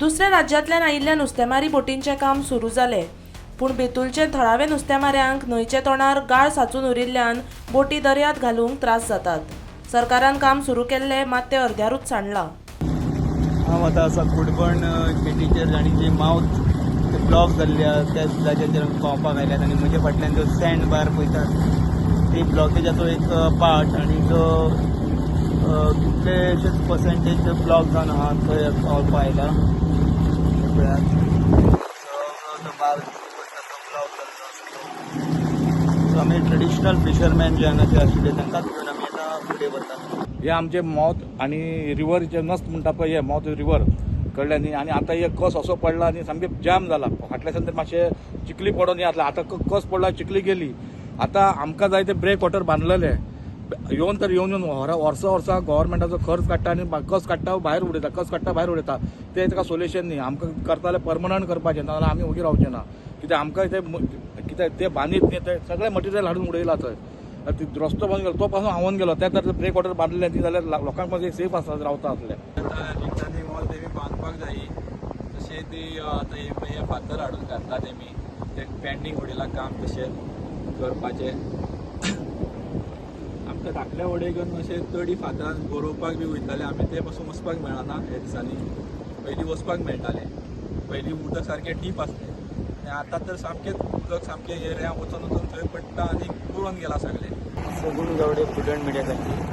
दुसऱ्या राज्यांतल्यान आयिल्ल्या नुस्तेमारी बोटींचें काम सुरू जालें, पूण बेतूलचे थळावे नुस्तेमाऱ्यांक न्हंयचे तोंडार गाळ सांचून उरिल्ल्यान बोटी दर्यांत घालूंक त्रास जातात. सरकारान काम सुरू केल्लें, मात तें अर्द्यारूच सांडलां. हांव आतां आसा कुडबण केटीचेर आनी जे मावथ ते ब्लॉक जाल्ल्या त्या जाग्याचेर पावपाक आयल्यात आनी म्हजे फाटल्यान जो सँड बार पळयतात ती ब्लॉकेजाचो एक पार्ट आनी तो कितलेशेच पर्सेंटेज ब्लॉक जावन आहा थंय पावपाक आयला. तो बार ब्लॉक जाल्लो. सो आमी ट्रेडिशनल फिशरमॅन जे हांगाचे आशिल्ले तांकांच घेवन आमी आतां फुडें वतात. हे आमचे माउथ आणि रिवर जे नस्त म्हणटा पळय हे माउथ रिवर कळ्ळें न्ही. आनी आतां हे कस असो पडला आनी सामके जाम जाला. फाटल्याच्यान तर मातशें चिकली पडोन येतले. आतां कस पडला चिकली गेली. आतां आमकां जाय ते ब्रेक वॉटर बांदलेले येवन वर्सां गव्हर्मेंटाचो खर्च काडटा आनी कस काडटा भायर उडयता, कस काडटा भायर उडयता. ते ताका सोल्युशन न्ही. आमकां करता जाल्यार परमनंट करपाचें, नाजाल्यार आमी ओगी रावचे ना. कित्याक आमकां कित्याक ते बांदीत न्ही, ते सगळे मटेरियल हाडून उडयला थंय. रस्तो बंद केलो तो पासून हांवून गेलो. त्या तर ब्रेक वॉटर बांदलें न्ही जाल्यार लोकांक मातशें सेफ आसा रावता आसलें. आतां वॉल तेमी बांदपाक जायी तशें ती आतां हे फातर हाडून घातला तेमी ते पेंडींग उडयलां काम तशें करपाचें. आमकां धाकल्या वडयेन अशें चडी फातरान गरोवपाक बी वयताले आमी, ते पासून वचपाक मेळना हे दिसांनी. पयलीं वचपाक मेळटालें, पयलीं उदक सारकें डीप आसलें आनी आतां तर सामकेंच उदक सामकें एरिया वचून थंय पडटा आनी पुरोन गेला सगळें. सगूण गावडे, प्रुडंट मिडिया खातीर.